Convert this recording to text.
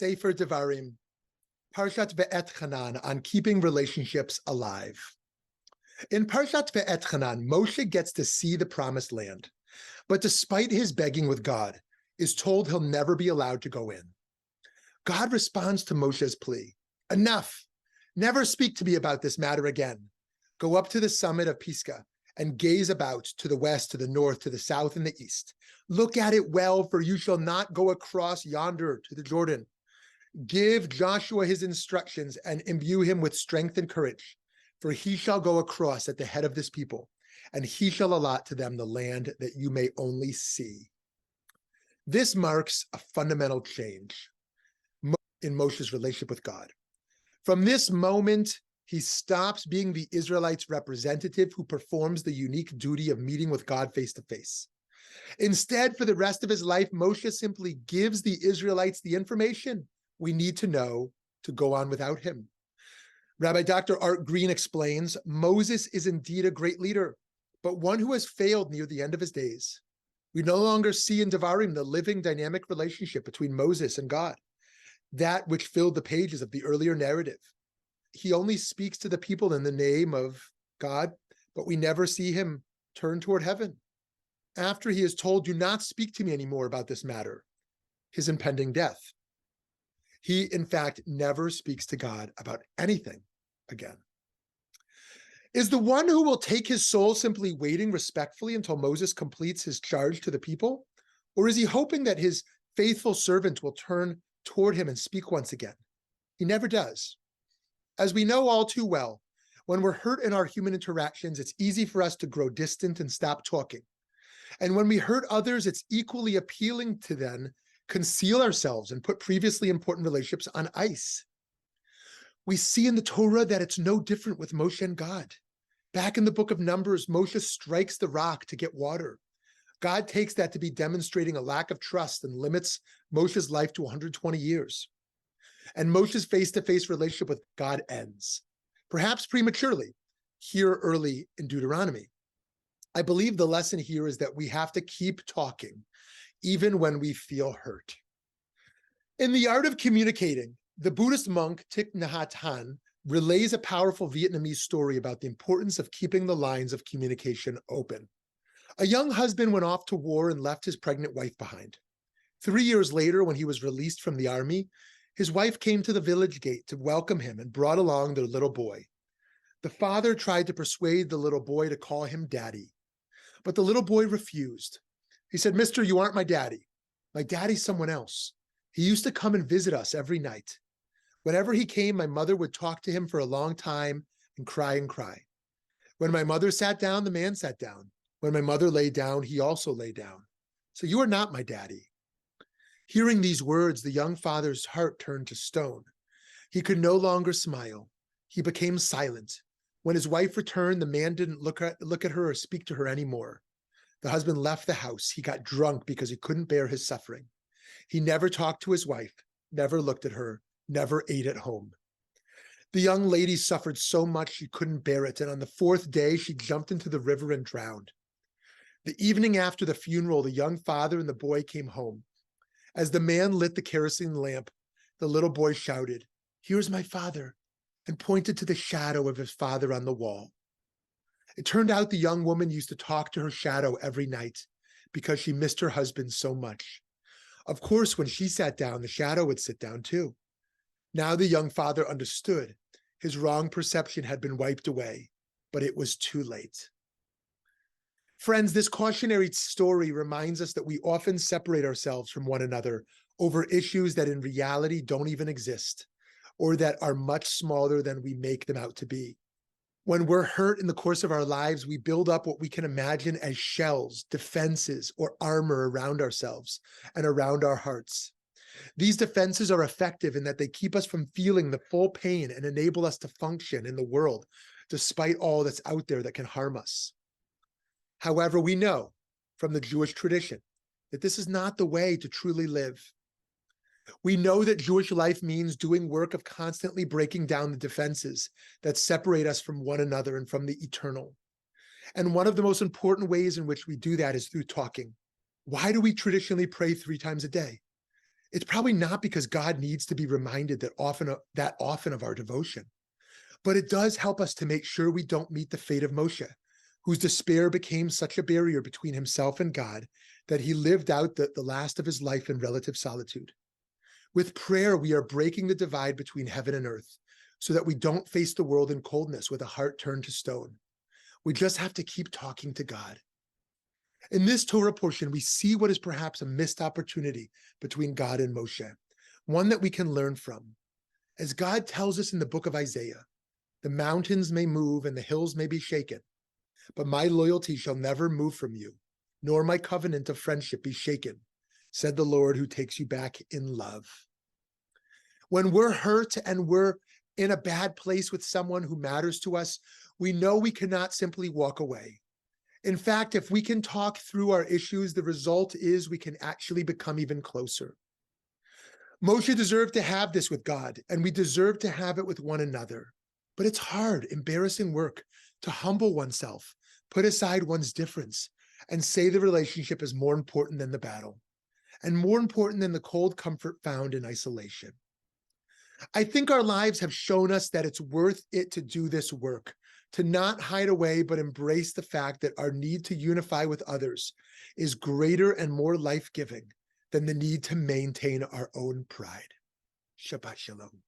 Sefer Devarim, Parshat Ve'et Hanan, on keeping relationships alive. In Parshat Ve'et Hanan, Moshe gets to see the promised land, but despite his begging with God, is told he'll never be allowed to go in. God responds to Moshe's plea. Enough. Never speak to me about this matter again. Go up to the summit of Pisgah and gaze about to the west, to the north, to the south, and the east. Look at it well, for you shall not go across yonder to the Jordan. Give Joshua his instructions and imbue him with strength and courage, for he shall go across at the head of this people, and he shall allot to them the land that you may only see. This marks a fundamental change in Moshe's relationship with God. From this moment, he stops being the Israelites' representative who performs the unique duty of meeting with God face to face. Instead, for the rest of his life, Moshe simply gives the Israelites the information we need to know to go on without him. Rabbi Dr. Art Green explains, Moses is indeed a great leader, but one who has failed near the end of his days. We no longer see in Devarim the living, dynamic relationship between Moses and God, that which filled the pages of the earlier narrative. He only speaks to the people in the name of God, but we never see him turn toward heaven. After he is told, do not speak to me anymore about this matter, his impending death, he, in fact, never speaks to God about anything again. Is the one who will take his soul simply waiting respectfully until Moses completes his charge to the people? Or is he hoping that his faithful servant will turn toward him and speak once again? He never does. As we know all too well, when we're hurt in our human interactions, it's easy for us to grow distant and stop talking. And when we hurt others, it's equally appealing to then conceal ourselves and put previously important relationships on ice. We see in the Torah that it's no different with Moshe and God. Back in the book of Numbers, Moshe strikes the rock to get water. God takes that to be demonstrating a lack of trust and limits Moshe's life to 120 years. And Moshe's face-to-face relationship with God ends, perhaps prematurely, here early in Deuteronomy. I believe the lesson here is that we have to keep talking, even when we feel hurt. In The Art of Communicating, the Buddhist monk Thich Nhat Hanh relays a powerful Vietnamese story about the importance of keeping the lines of communication open. A young husband went off to war and left his pregnant wife behind. 3 years later, when he was released from the army, his wife came to the village gate to welcome him and brought along their little boy. The father tried to persuade the little boy to call him daddy, but the little boy refused. He said, "Mister, you aren't my daddy. My daddy's someone else. He used to come and visit us every night. Whenever he came, my mother would talk to him for a long time and cry and cry. When my mother sat down, the man sat down. When my mother lay down, he also lay down. So you are not my daddy." Hearing these words, the young father's heart turned to stone. He could no longer smile. He became silent. When his wife returned, the man didn't look at her or speak to her anymore. The husband left the house. He got drunk because he couldn't bear his suffering. He never talked to his wife, never looked at her, never ate at home. The young lady suffered so much she couldn't bear it, and on the 4th day, she jumped into the river and drowned. The evening after the funeral, the young father and the boy came home. As the man lit the kerosene lamp, the little boy shouted, "Here's my father," and pointed to the shadow of his father on the wall. It turned out the young woman used to talk to her shadow every night because she missed her husband so much. Of course, when she sat down, the shadow would sit down too. Now the young father understood. His wrong perception had been wiped away, but it was too late. Friends, this cautionary story reminds us that we often separate ourselves from one another over issues that in reality don't even exist, or that are much smaller than we make them out to be. When we're hurt in the course of our lives, we build up what we can imagine as shells, defenses, or armor around ourselves and around our hearts. These defenses are effective in that they keep us from feeling the full pain and enable us to function in the world, despite all that's out there that can harm us. However, we know from the Jewish tradition that this is not the way to truly live. We know that Jewish life means doing work of constantly breaking down the defenses that separate us from one another and from the eternal. And one of the most important ways in which we do that is through talking. Why do we traditionally pray 3 times a day? It's probably not because God needs to be reminded that often of our devotion, but it does help us to make sure we don't meet the fate of Moshe, whose despair became such a barrier between himself and God that he lived out the last of his life in relative solitude. With prayer, we are breaking the divide between heaven and earth so that we don't face the world in coldness with a heart turned to stone. We just have to keep talking to God. In this Torah portion, we see what is perhaps a missed opportunity between God and Moshe, one that we can learn from. As God tells us in the book of Isaiah, the mountains may move and the hills may be shaken, but my loyalty shall never move from you, nor my covenant of friendship be shaken, said the Lord who takes you back in love. When we're hurt and we're in a bad place with someone who matters to us, we know we cannot simply walk away. In fact, if we can talk through our issues, the result is we can actually become even closer. Moshe deserved to have this with God, and we deserve to have it with one another. But it's hard, embarrassing work to humble oneself, put aside one's difference, and say the relationship is more important than the battle, and more important than the cold comfort found in isolation. I think our lives have shown us that it's worth it to do this work, to not hide away, but embrace the fact that our need to unify with others is greater and more life-giving than the need to maintain our own pride. Shabbat Shalom.